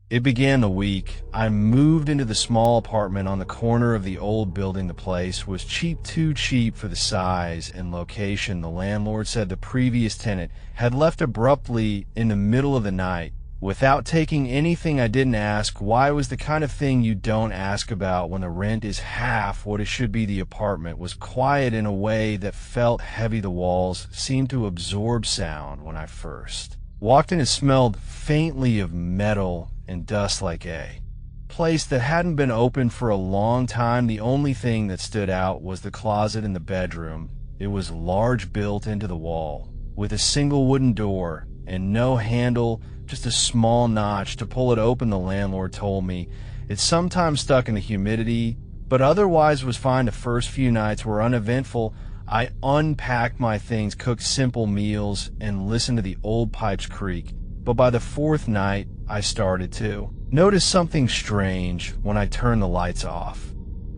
It began the week I moved into the small apartment on the corner of the old building. The place was cheap, too cheap for the size and location. The landlord said the previous tenant had left abruptly in the middle of the night without taking anything. I didn't ask why. It was the kind of thing you don't ask about when the rent is half what it should be. The apartment was quiet in a way that felt heavy. The walls seemed to absorb sound. When I first walked in, it smelled faintly of metal and dust, like a place that hadn't been open for a long time. The only thing that stood out was the closet in the bedroom. It was large, built into the wall, with a single wooden door and no handle, just a small notch to pull it open. The landlord told me it's sometimes stuck in the humidity, but otherwise was fine. The first few nights were uneventful. I unpacked my things, cooked simple meals, and listened to the old pipes creak. But by the fourth night, I started to notice something strange when I turned the lights off,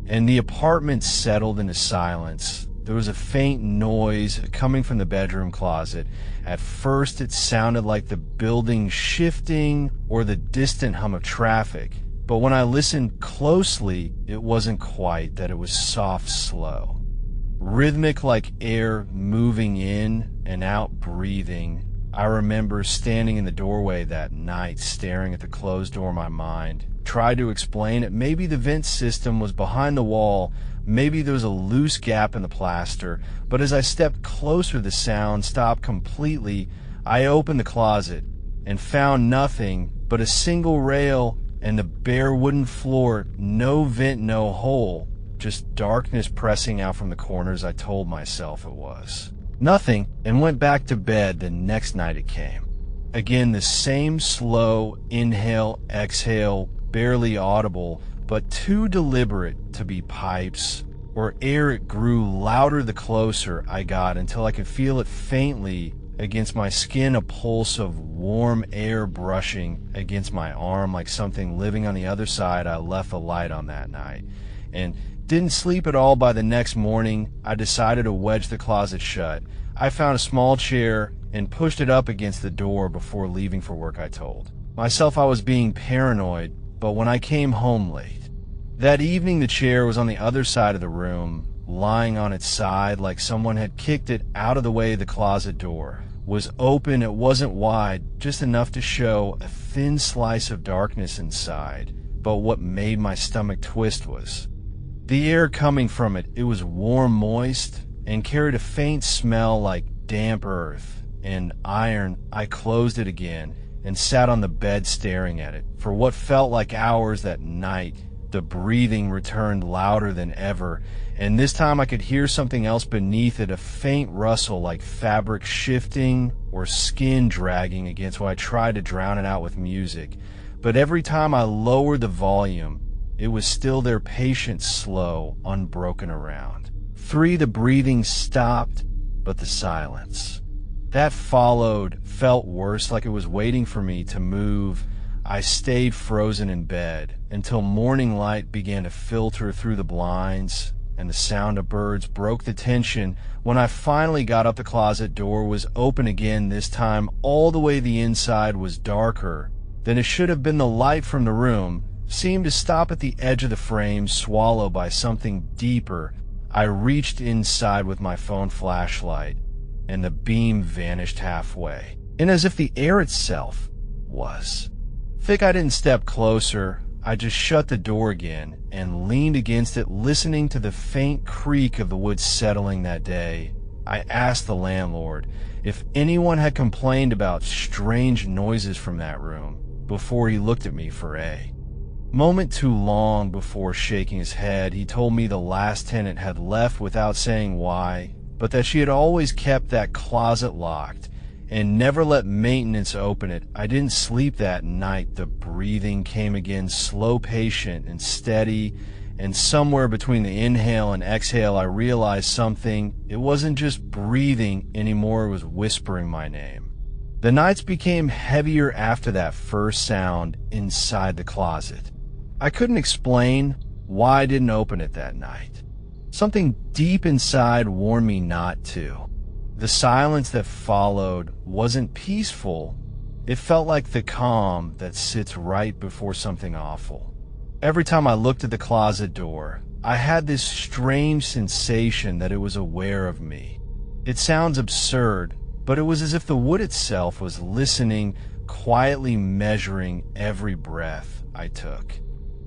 and the apartment settled into silence. There was a faint noise coming from the bedroom closet. At first, it sounded like the building shifting or the distant hum of traffic. But when I listened closely, it wasn't quite that. It was soft, slow, rhythmic, like air moving in and out, breathing. I remember standing in the doorway that night, staring at the closed door. My mind tried to explain it. Maybe the vent system was behind the wall. Maybe there was a loose gap in the plaster. But as I stepped closer, the sound stopped completely. I opened the closet and found nothing but a single rail and the bare wooden floor. No vent, no hole, just darkness pressing out from the corners. I told myself it was nothing and went back to bed. The next night it came. Again, the same slow inhale, exhale, barely audible, but too deliberate to be pipes or air. It grew louder the closer I got, until I could feel it faintly against my skin, a pulse of warm air brushing against my arm, like something living on the other side. I left the light on that night and didn't sleep at all. By the next morning, I decided to wedge the closet shut. I found a small chair and pushed it up against the door before leaving for work. I told myself I was being paranoid, but when I came home late that evening, the chair was on the other side of the room, lying on its side like someone had kicked it out of the way. The closet door was open. It wasn't wide, just enough to show a thin slice of darkness inside. But what made my stomach twist was the air coming from it. It was warm, moist, and carried a faint smell like damp earth and iron. I closed it again and sat on the bed staring at it for what felt like hours. That night, the breathing returned louder than ever, and this time I could hear something else beneath it, a faint rustle like fabric shifting or skin dragging against what. I tried to drown it out with music, but every time I lowered the volume, it was still there, patient, slow, unbroken around. 3, the breathing stopped, but the silence that followed felt worse, like it was waiting for me to move. I stayed frozen in bed until morning light began to filter through the blinds, and the sound of birds broke the tension. When I finally got up, the closet door was open again. This time, all the way the inside was darker than it should have been. The light from the room seemed to stop at the edge of the frame, swallowed by something deeper. I reached inside with my phone flashlight, and the beam vanished halfway, and as if the air itself was thick. I didn't step closer. I just shut the door again and leaned against it, listening to the faint creak of the wood settling. That day, I asked the landlord if anyone had complained about strange noises from that room before. He looked at me for a moment too long before shaking his head. He told me the last tenant had left without saying why, but that she had always kept that closet locked and never let maintenance open it. I didn't sleep that night. The breathing came again, slow, patient, and steady, and somewhere between the inhale and exhale, I realized something. It wasn't just breathing anymore, it was whispering my name. The nights became heavier after that first sound inside the closet. I couldn't explain why I didn't open it that night. Something deep inside warned me not to. The silence that followed wasn't peaceful. It felt like the calm that sits right before something awful. Every time I looked at the closet door, I had this strange sensation that it was aware of me. It sounds absurd, but it was as if the wood itself was listening, quietly measuring every breath I took.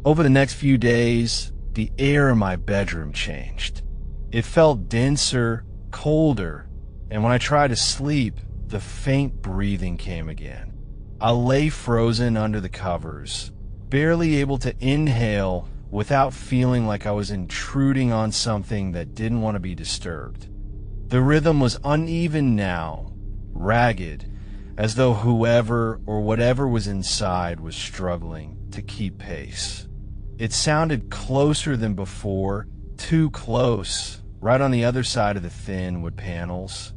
Over the next few days, the air in my bedroom changed. It felt denser, colder, and when I tried to sleep, the faint breathing came again. I lay frozen under the covers, barely able to inhale without feeling like I was intruding on something that didn't want to be disturbed. The rhythm was uneven now, ragged, as though whoever or whatever was inside was struggling to keep pace. It sounded closer than before, too close, right on the other side of the thin wood panels.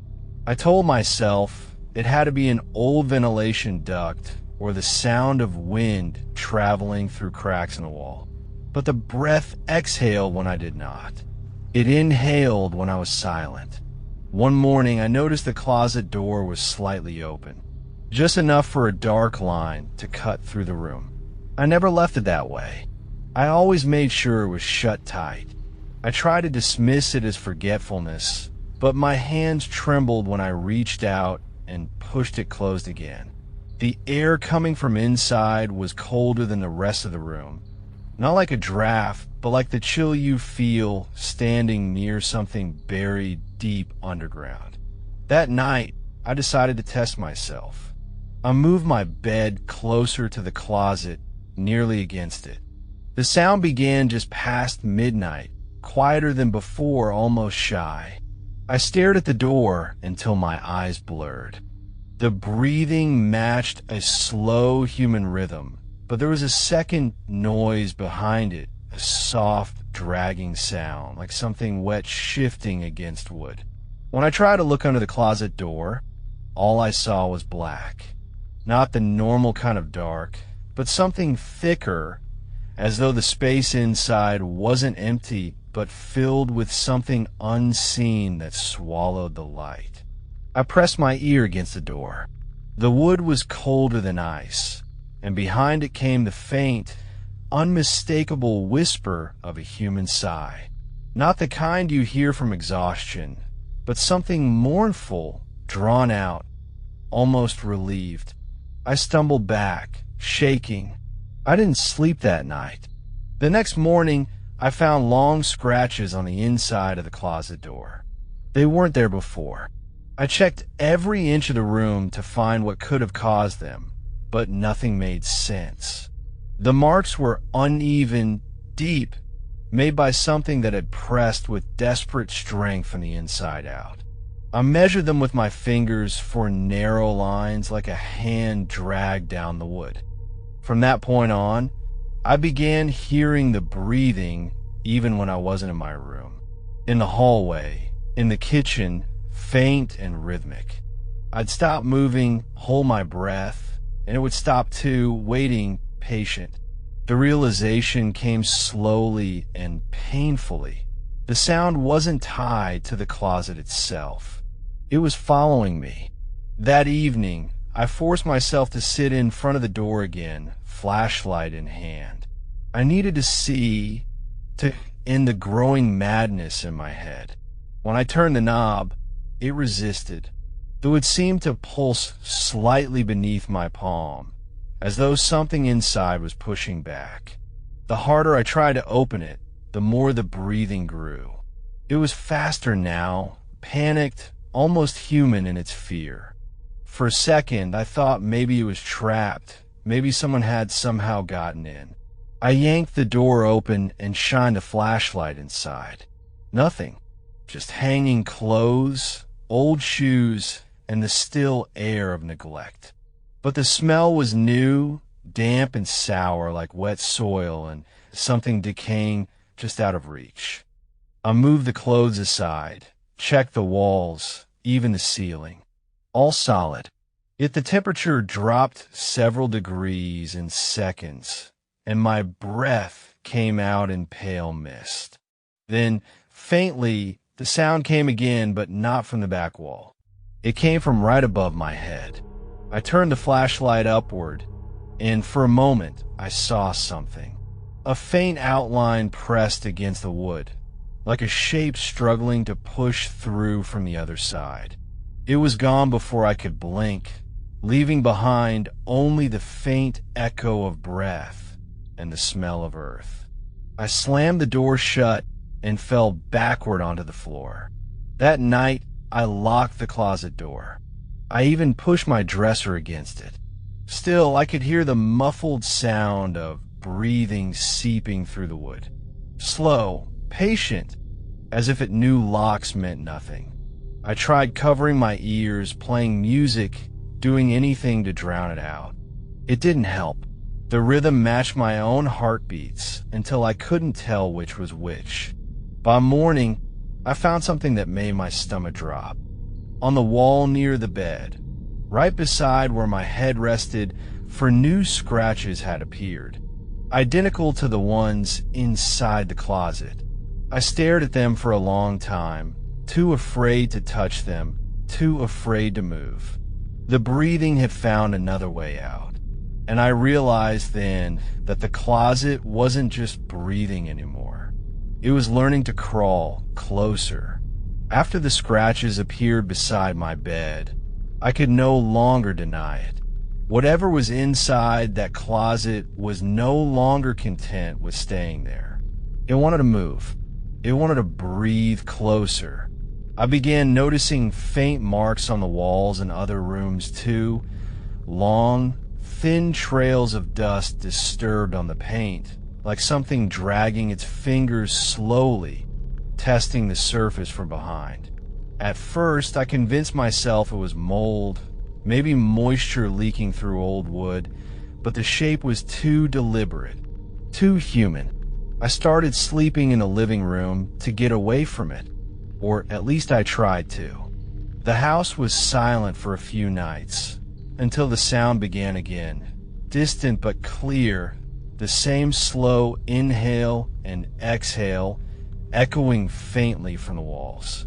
I told myself it had to be an old ventilation duct or the sound of wind traveling through cracks in the wall. But the breath exhaled when I did not. It inhaled when I was silent. One morning, I noticed the closet door was slightly open, just enough for a dark line to cut through the room. I never left it that way. I always made sure it was shut tight. I tried to dismiss it as forgetfulness, but my hands trembled when I reached out and pushed it closed again. The air coming from inside was colder than the rest of the room. Not like a draft, but like the chill you feel standing near something buried deep underground. That night, I decided to test myself. I moved my bed closer to the closet, nearly against it. The sound began just past midnight, quieter than before, almost shy. I stared at the door until my eyes blurred. The breathing matched a slow human rhythm, but there was a second noise behind it, a soft, dragging sound, like something wet shifting against wood. When I tried to look under the closet door, all I saw was black. Not the normal kind of dark, but something thicker, as though the space inside wasn't empty, but filled with something unseen that swallowed the light. I pressed my ear against the door. The wood was colder than ice, and behind it came the faint, unmistakable whisper of a human sigh. Not the kind you hear from exhaustion, but something mournful, drawn out, almost relieved. I stumbled back, shaking. I didn't sleep that night. The next morning, I found long scratches on the inside of the closet door. They weren't there before. I checked every inch of the room to find what could have caused them, but nothing made sense. The marks were uneven, deep, made by something that had pressed with desperate strength from the inside out. I measured them with my fingers for narrow lines like a hand dragged down the wood. From that point on, I began hearing the breathing even when I wasn't in my room. In the hallway, in the kitchen, faint and rhythmic. I'd stop moving, hold my breath, and it would stop too, waiting, patient. The realization came slowly and painfully. The sound wasn't tied to the closet itself. It was following me. That evening, I forced myself to sit in front of the door again, flashlight in hand. I needed to see, to end the growing madness in my head. When I turned the knob, it resisted, though it seemed to pulse slightly beneath my palm, as though something inside was pushing back. The harder I tried to open it, the more the breathing grew. It was faster now, panicked, almost human in its fear. For a second, I thought maybe it was trapped, maybe someone had somehow gotten in. I yanked the door open and shined a flashlight inside. Nothing, just hanging clothes, old shoes, and the still air of neglect. But the smell was new, damp and sour like wet soil and something decaying just out of reach. I moved the clothes aside, checked the walls, even the ceiling. All solid. Yet the temperature dropped several degrees in seconds, and my breath came out in pale mist. Then, faintly, the sound came again, but not from the back wall. It came from right above my head. I turned the flashlight upward, and for a moment I saw something. A faint outline pressed against the wood, like a shape struggling to push through from the other side. It was gone before I could blink, leaving behind only the faint echo of breath and the smell of earth. I slammed the door shut and fell backward onto the floor. That night, I locked the closet door. I even pushed my dresser against it. Still, I could hear the muffled sound of breathing seeping through the wood. Slow, patient, as if it knew locks meant nothing. I tried covering my ears, playing music, doing anything to drown it out. It didn't help. The rhythm matched my own heartbeats until I couldn't tell which was which. By morning, I found something that made my stomach drop. On the wall near the bed, right beside where my head rested, new scratches had appeared, identical to the ones inside the closet. I stared at them for a long time, too afraid to touch them, too afraid to move. The breathing had found another way out, and I realized then that the closet wasn't just breathing anymore. It was learning to crawl closer. After the scratches appeared beside my bed, I could no longer deny it. Whatever was inside that closet was no longer content with staying there. It wanted to move. It wanted to breathe closer. I began noticing faint marks on the walls in other rooms too, long, thin trails of dust disturbed on the paint, like something dragging its fingers slowly, testing the surface from behind. At first, I convinced myself it was mold, maybe moisture leaking through old wood, but the shape was too deliberate, too human. I started sleeping in the living room to get away from it. Or at least I tried to. The house was silent for a few nights, until the sound began again, distant but clear, the same slow inhale and exhale echoing faintly from the walls.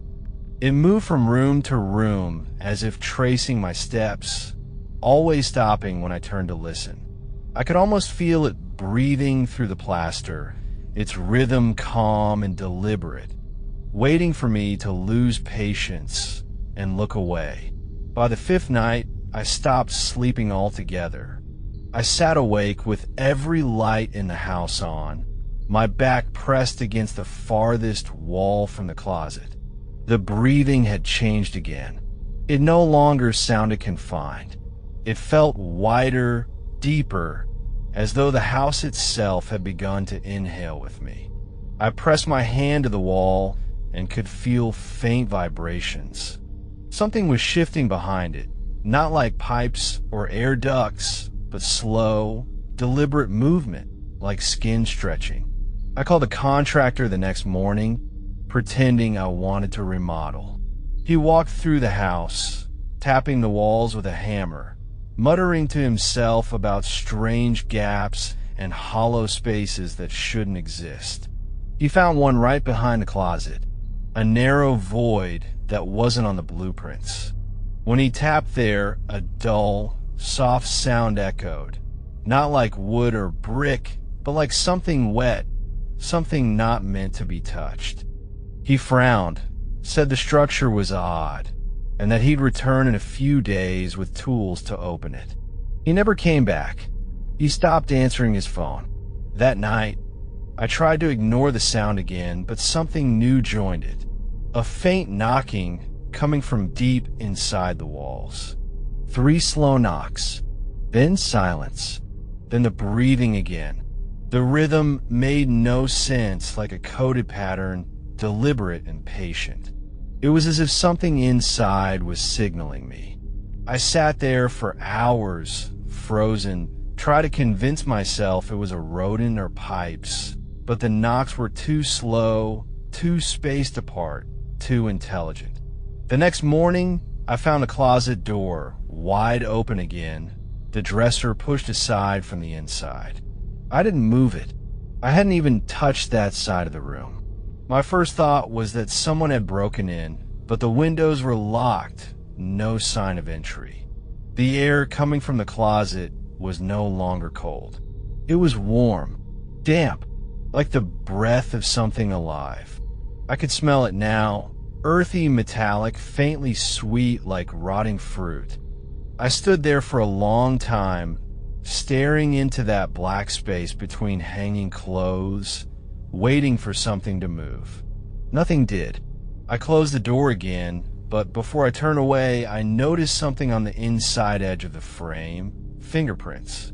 It moved from room to room as if tracing my steps, always stopping when I turned to listen. I could almost feel it breathing through the plaster, its rhythm calm and deliberate, waiting for me to lose patience and look away. By the fifth night, I stopped sleeping altogether. I sat awake with every light in the house on, my back pressed against the farthest wall from the closet. The breathing had changed again. It no longer sounded confined. It felt wider, deeper, as though the house itself had begun to inhale with me. I pressed my hand to the wall and could feel faint vibrations. Something was shifting behind it, not like pipes or air ducts, but slow, deliberate movement, like skin stretching. I called a contractor the next morning, pretending I wanted to remodel. He walked through the house, tapping the walls with a hammer, muttering to himself about strange gaps and hollow spaces that shouldn't exist. He found one right behind the closet, a narrow void that wasn't on the blueprints. When he tapped there, a dull, soft sound echoed, not like wood or brick, but like something wet, something not meant to be touched. He frowned, said the structure was odd, and that he'd return in a few days with tools to open it. He never came back. He stopped answering his phone. That night, I tried to ignore the sound again, but something new joined it. A faint knocking coming from deep inside the walls. 3 slow knocks, then silence, then the breathing again. The rhythm made no sense, like a coded pattern, deliberate and patient. It was as if something inside was signaling me. I sat there for hours, frozen, tried to convince myself it was a rodent or pipes, but the knocks were too slow, too spaced apart, too intelligent. The next morning, I found the closet door wide open again, the dresser pushed aside from the inside. I didn't move it. I hadn't even touched that side of the room. My first thought was that someone had broken in, but the windows were locked, no sign of entry. The air coming from the closet was no longer cold. It was warm, damp, like the breath of something alive. I could smell it now, earthy, metallic, faintly sweet like rotting fruit. I stood there for a long time, staring into that black space between hanging clothes, waiting for something to move. Nothing did. I closed the door again, but before I turned away, I noticed something on the inside edge of the frame. Fingerprints.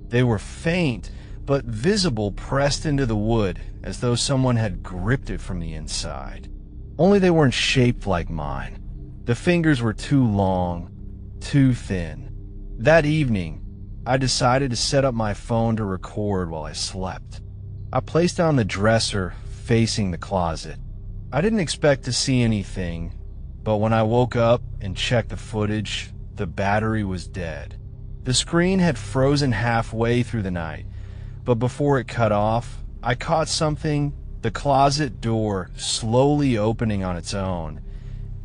They were faint, but visible, pressed into the wood, as though someone had gripped it from the inside. Only they weren't shaped like mine. The fingers were too long, too thin. That evening, I decided to set up my phone to record while I slept. I placed it on the dresser facing the closet. I didn't expect to see anything, but when I woke up and checked the footage, the battery was dead. The screen had frozen halfway through the night, but before it cut off, I caught something, the closet door slowly opening on its own,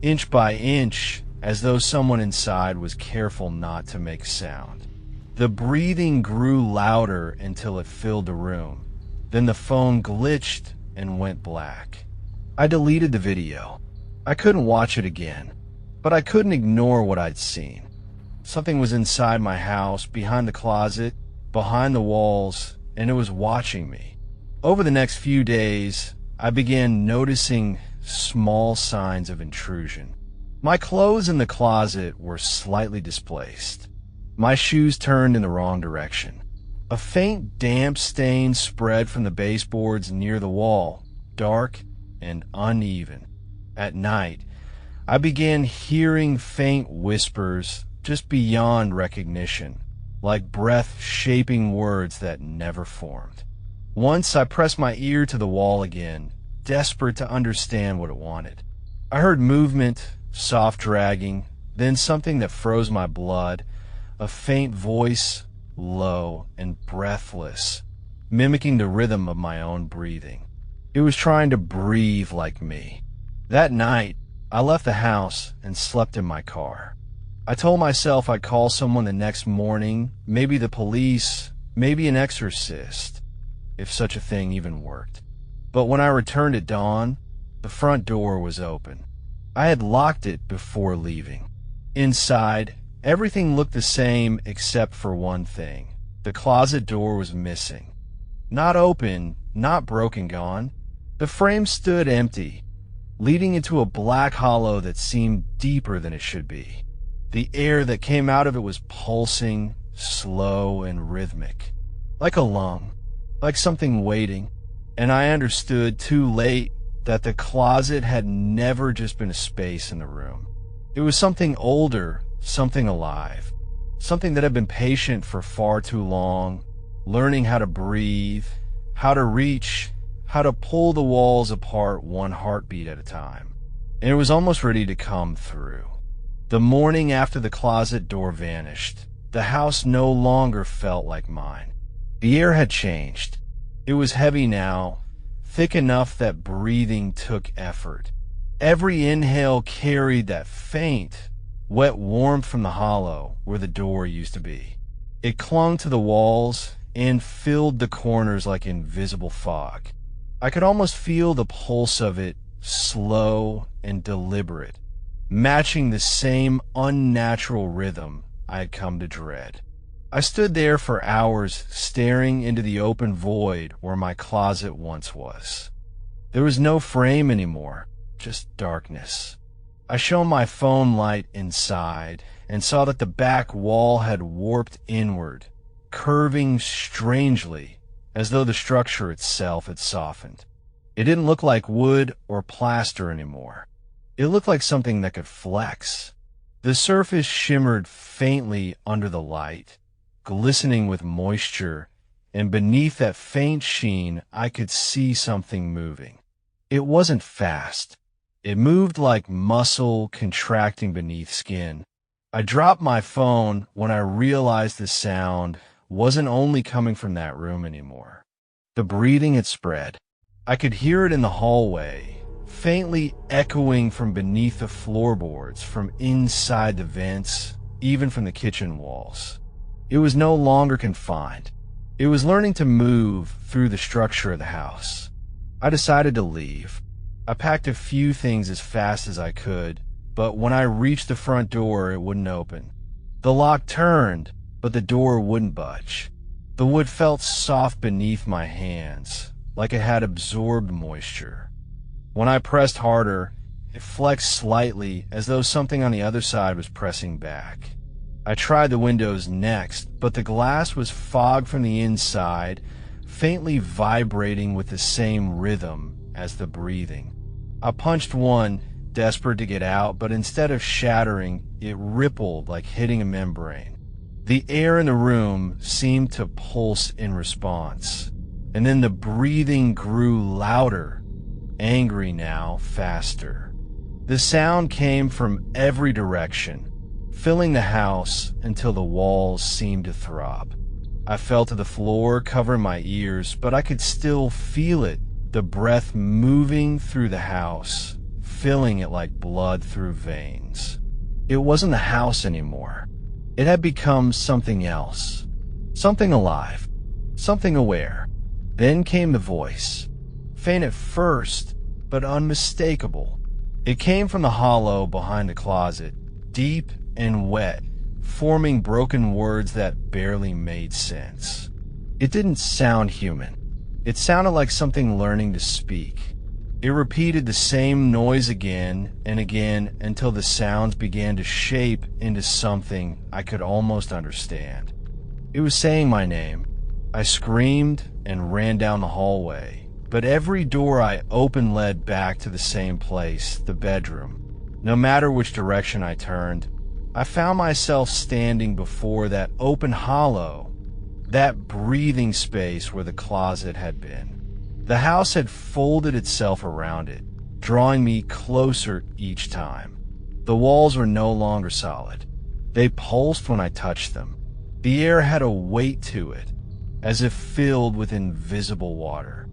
inch by inch, as though someone inside was careful not to make sound. The breathing grew louder until it filled the room. Then the phone glitched and went black. I deleted the video. I couldn't watch it again, but I couldn't ignore what I'd seen. Something was inside my house, behind the closet, behind the walls, and it was watching me. Over the next few days, I began noticing small signs of intrusion. My clothes in the closet were slightly displaced. My shoes turned in the wrong direction. A faint damp stain spread from the baseboards near the wall, dark and uneven. At night, I began hearing faint whispers just beyond recognition, like breath shaping words that never formed. Once I pressed my ear to the wall again, desperate to understand what it wanted. I heard movement, soft dragging, then something that froze my blood, a faint voice, low and breathless, mimicking the rhythm of my own breathing. It was trying to breathe like me. That night, I left the house and slept in my car. I told myself I'd call someone the next morning, maybe the police, maybe an exorcist, if such a thing even worked. But when I returned at dawn, the front door was open. I had locked it before leaving. Inside, everything looked the same except for one thing. The closet door was missing. Not open, not broken gone. The frame stood empty, leading into a black hollow that seemed deeper than it should be. The air that came out of it was pulsing, slow and rhythmic, like a lung, like something waiting. And I understood too late that the closet had never just been a space in the room. It was something older, something alive, something that had been patient for far too long, learning how to breathe, how to reach, how to pull the walls apart one heartbeat at a time. And it was almost ready to come through. The morning after the closet door vanished, the house no longer felt like mine. The air had changed. It was heavy now, thick enough that breathing took effort. Every inhale carried that faint, wet warmth from the hollow where the door used to be. It clung to the walls and filled the corners like invisible fog. I could almost feel the pulse of it, slow and deliberate, matching the same unnatural rhythm I had come to dread. I stood there for hours, staring into the open void where my closet once was. There was no frame anymore, just darkness. I shone my phone light inside and saw that the back wall had warped inward, curving strangely, as though the structure itself had softened. It didn't look like wood or plaster anymore. It looked like something that could flex. The surface shimmered faintly under the light, glistening with moisture, and beneath that faint sheen, I could see something moving. It wasn't fast. It moved like muscle contracting beneath skin. I dropped my phone when I realized the sound wasn't only coming from that room anymore. The breathing had spread. I could hear it in the hallway, faintly echoing from beneath the floorboards, from inside the vents, even from the kitchen walls. It was no longer confined. It was learning to move through the structure of the house. I decided to leave. I packed a few things as fast as I could, but when I reached the front door, it wouldn't open. The lock turned, but the door wouldn't budge. The wood felt soft beneath my hands, like it had absorbed moisture. When I pressed harder, it flexed slightly as though something on the other side was pressing back. I tried the windows next, but the glass was fogged from the inside, faintly vibrating with the same rhythm as the breathing. I punched one, desperate to get out, but instead of shattering, it rippled like hitting a membrane. The air in the room seemed to pulse in response, and then the breathing grew louder, angry now, faster. The sound came from every direction, filling the house until the walls seemed to throb. I fell to the floor, covering my ears, but I could still feel it, the breath moving through the house, filling it like blood through veins. It wasn't the house anymore. It had become something else, something alive, something aware. Then came the voice, faint at first, but unmistakable. It came from the hollow behind the closet, deep and wet, forming broken words that barely made sense. It didn't sound human. It sounded like something learning to speak. It repeated the same noise again and again until the sounds began to shape into something I could almost understand. It was saying my name. I screamed and ran down the hallway, but every door I opened led back to the same place, the bedroom. No matter which direction I turned, I found myself standing before that open hollow, that breathing space where the closet had been. The house had folded itself around it, drawing me closer each time. The walls were no longer solid. They pulsed when I touched them. The air had a weight to it, as if filled with invisible water.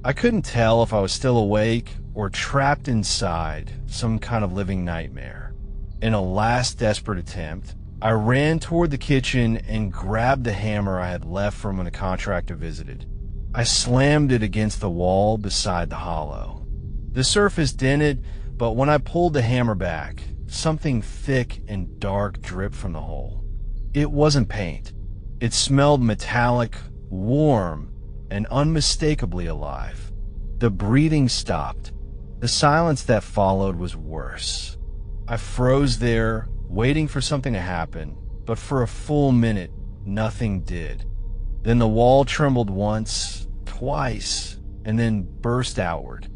I couldn't tell if I was still awake or trapped inside some kind of living nightmare. In a last desperate attempt, I ran toward the kitchen and grabbed the hammer I had left from when the contractor visited. I slammed it against the wall beside the hollow. The surface dented, but when I pulled the hammer back, something thick and dark dripped from the hole. It wasn't paint. It smelled metallic, warm, and unmistakably alive. The breathing stopped. The silence that followed was worse. I froze there, waiting for something to happen, but for a full minute, nothing did. Then the wall trembled once, twice, and then burst outward.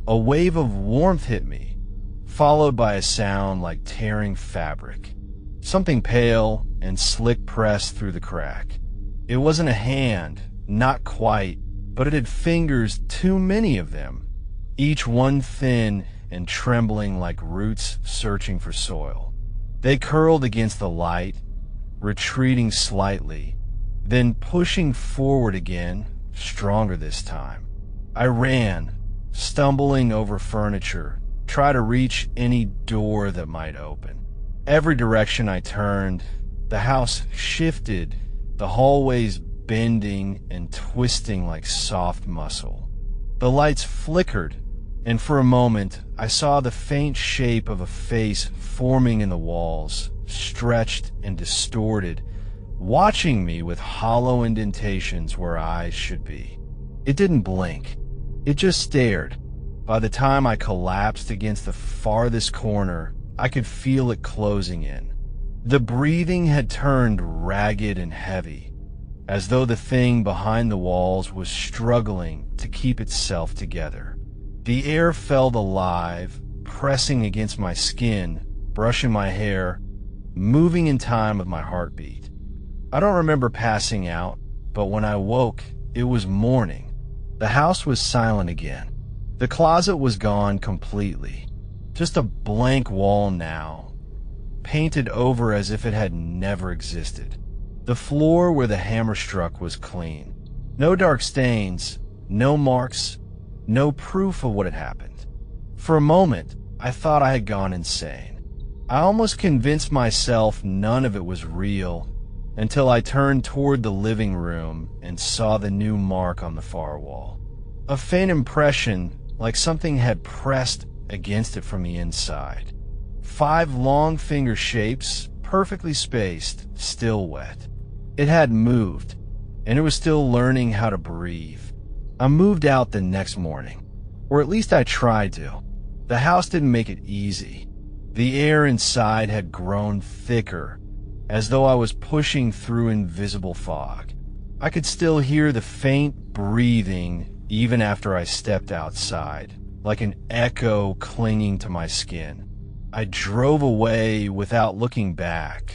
A wave of warmth hit me, followed by a sound like tearing fabric. Something pale and slick pressed through the crack. It wasn't a hand, not quite, but it had fingers, too many of them, each one thin and trembling like roots searching for soil. They curled against the light, retreating slightly, then pushing forward again, stronger this time. I ran, stumbling over furniture, try to reach any door that might open. Every direction I turned, the house shifted, the hallways bending and twisting like soft muscle. The lights flickered, and for a moment I saw the faint shape of a face forming in the walls, stretched and distorted, watching me with hollow indentations where eyes should be. It didn't blink. It just stared. By the time I collapsed against the farthest corner, I could feel it closing in. The breathing had turned ragged and heavy, as though the thing behind the walls was struggling to keep itself together. The air felt alive, pressing against my skin, brushing my hair, moving in time with my heartbeat. I don't remember passing out, but when I woke, it was morning. The house was silent again. The closet was gone completely. Just a blank wall now, painted over as if it had never existed. The floor where the hammer struck was clean. No dark stains, no marks, no proof of what had happened. For a moment, I thought I had gone insane. I almost convinced myself none of it was real until I turned toward the living room and saw the new mark on the far wall. A faint impression like something had pressed against it from the inside. 5 long finger shapes, perfectly spaced, still wet. It had moved, and it was still learning how to breathe. I moved out the next morning, or at least I tried to. The house didn't make it easy. The air inside had grown thicker, as though I was pushing through invisible fog. I could still hear the faint breathing even after I stepped outside, like an echo clinging to my skin. I drove away without looking back,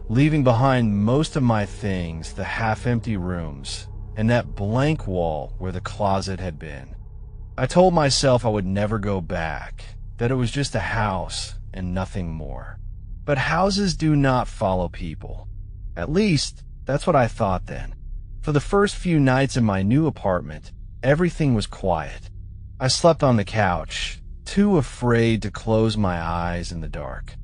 leaving behind most of my things, the half-empty rooms, and that blank wall where the closet had been. I told myself I would never go back, that it was just a house and nothing more. But houses do not follow people. At least, that's what I thought then. For the first few nights in my new apartment, everything was quiet. I slept on the couch, too afraid to close my eyes in the dark.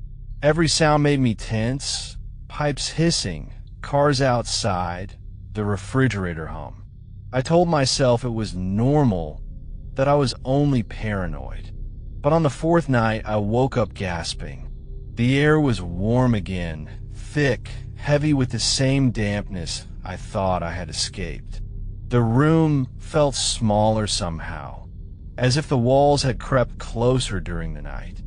Every sound made me tense, pipes hissing, cars outside, the refrigerator hum. I told myself it was normal, that I was only paranoid. But on the 4th night, I woke up gasping. The air was warm again, thick, heavy with the same dampness I thought I had escaped. The room felt smaller somehow, as if the walls had crept closer during the night.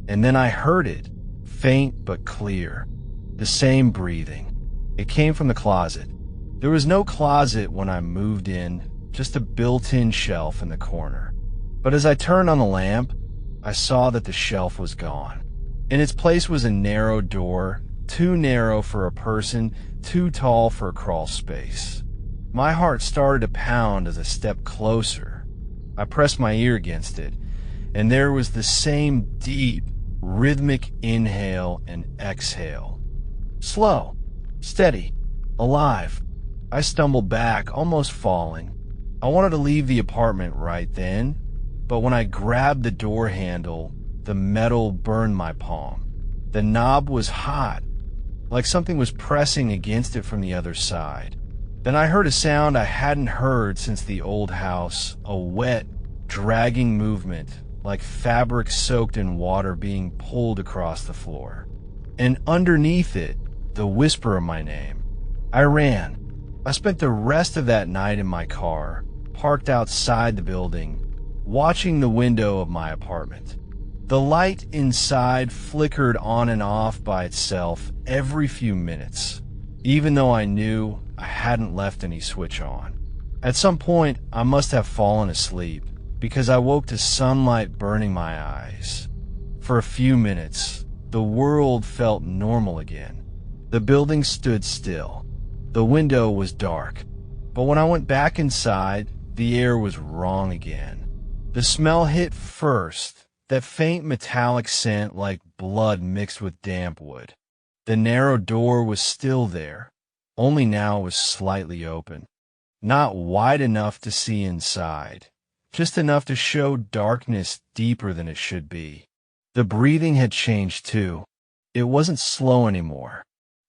And then I heard it, faint but clear, the same breathing. It came from the closet. There was no closet when I moved in, just a built-in shelf in the corner. But as I turned on the lamp, I saw that the shelf was gone. In its place was a narrow door, too narrow for a person, too tall for a crawl space. My heart started to pound as I stepped closer. I pressed my ear against it, and there was the same deep, rhythmic inhale and exhale. Slow, steady, alive. I stumbled back, almost falling. I wanted to leave the apartment right then, but when I grabbed the door handle, the metal burned my palm. The knob was hot, like something was pressing against it from the other side. Then I heard a sound I hadn't heard since the old house, a wet, dragging movement, like fabric soaked in water being pulled across the floor. And underneath it, the whisper of my name. I ran. I spent the rest of that night in my car, parked outside the building, watching the window of my apartment. The light inside flickered on and off by itself every few minutes, even though I knew I hadn't left any switch on. At some point, I must have fallen asleep because I woke to sunlight burning my eyes. For a few minutes, the world felt normal again. The building stood still. The window was dark, but when I went back inside, the air was wrong again. The smell hit first, that faint metallic scent like blood mixed with damp wood. The narrow door was still there, only now it was slightly open. Not wide enough to see inside, just enough to show darkness deeper than it should be. The breathing had changed too. It wasn't slow anymore.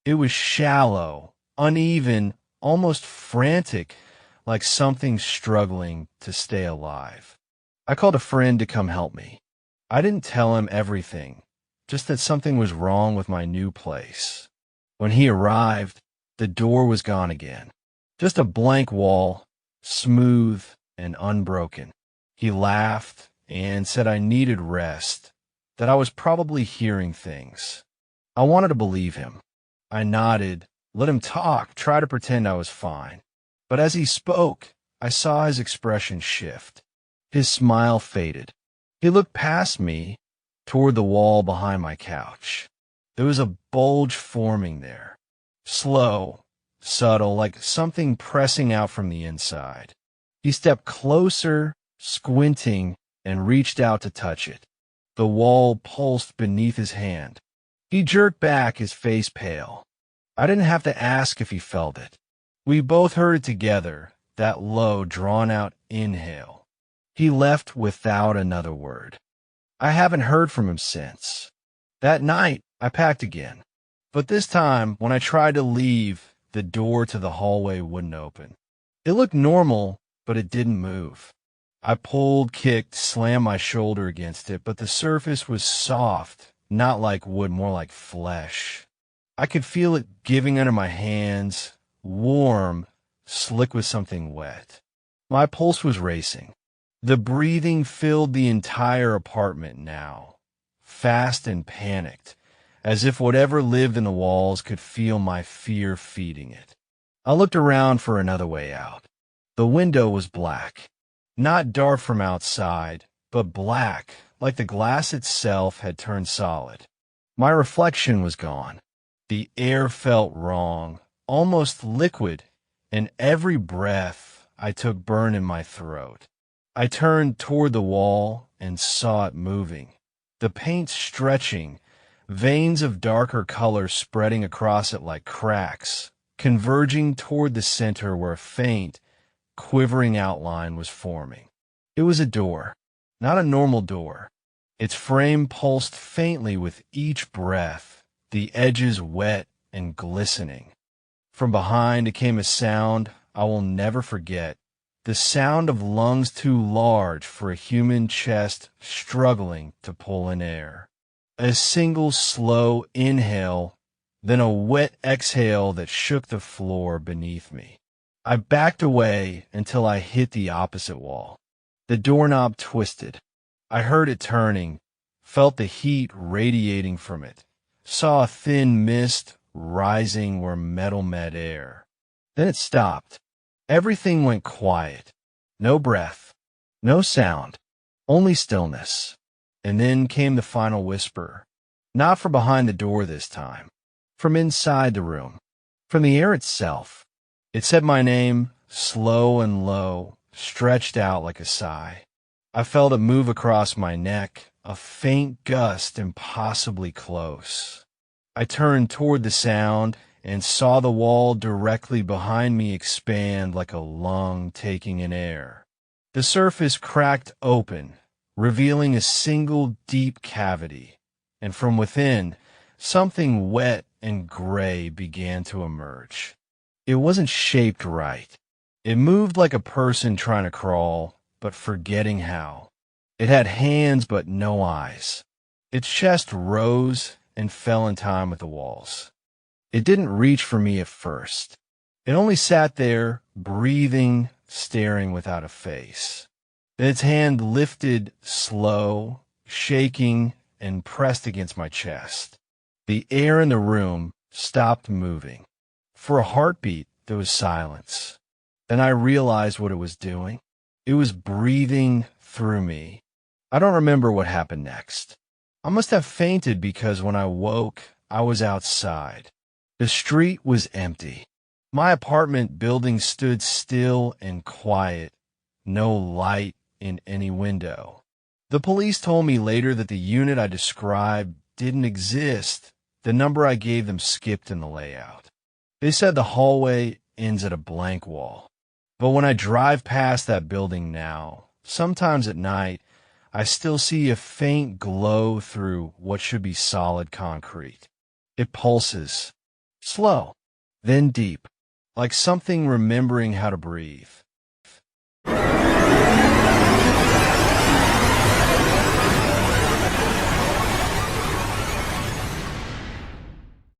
It was shallow, uneven, almost frantic, like something struggling to stay alive. I called a friend to come help me. I didn't tell him everything, just that something was wrong with my new place. When he arrived, the door was gone again. Just a blank wall, smooth and unbroken. He laughed and said I needed rest, that I was probably hearing things. I wanted to believe him. I nodded, let him talk, try to pretend I was fine. But as he spoke, I saw his expression shift. His smile faded. He looked past me, toward the wall behind my couch. There was a bulge forming there. Slow, subtle, like something pressing out from the inside. He stepped closer, squinting, and reached out to touch it. The wall pulsed beneath his hand. He jerked back, his face pale. I didn't have to ask if he felt it. We both heard it together, that low, drawn-out inhale. He left without another word. I haven't heard from him since. That night, I packed again. But this time, when I tried to leave, the door to the hallway wouldn't open. It looked normal, but it didn't move. I pulled, kicked, slammed my shoulder against it, but the surface was soft, not like wood, more like flesh. I could feel it giving under my hands, warm, slick with something wet. My pulse was racing. The breathing filled the entire apartment now, fast and panicked, as if whatever lived in the walls could feel my fear feeding it. I looked around for another way out. The window was black. Not dark from outside, but black, like the glass itself had turned solid. My reflection was gone. The air felt wrong, almost liquid, and every breath I took burned in my throat. I turned toward the wall and saw it moving. The paint stretching, veins of darker color spreading across it like cracks, converging toward the center where a faint, quivering outline was forming. It was a door, not a normal door. Its frame pulsed faintly with each breath, the edges wet and glistening. From behind it came a sound I will never forget, the sound of lungs too large for a human chest struggling to pull in air. A single slow inhale, then a wet exhale that shook the floor beneath me. I backed away until I hit the opposite wall. The doorknob twisted. I heard it turning, felt the heat radiating from it, saw a thin mist rising where metal met air. Then it stopped. Everything went quiet. No breath, no sound, only stillness. And then came the final whisper, not from behind the door this time, from inside the room, from the air itself. It said my name, slow and low, stretched out like a sigh. I felt it move across my neck, a faint gust impossibly close. I turned toward the sound and saw the wall directly behind me expand like a lung taking in air. The surface cracked open, revealing a single deep cavity, and from within, something wet and gray began to emerge. It wasn't shaped right. It moved like a person trying to crawl, but forgetting how. It had hands but no eyes. Its chest rose and fell in time with the walls. It didn't reach for me at first. It only sat there, breathing, staring without a face. Then its hand lifted, slow, shaking, and pressed against my chest. The air in the room stopped moving. For a heartbeat, there was silence. Then I realized what it was doing. It was breathing through me. I don't remember what happened next. I must have fainted because when I woke, I was outside. The street was empty. My apartment building stood still and quiet. No light in any window. The police told me later that the unit I described didn't exist. The number I gave them skipped in the layout. They said the hallway ends at a blank wall. But when I drive past that building now, sometimes at night, I still see a faint glow through what should be solid concrete. It pulses, slow, then deep, like something remembering how to breathe.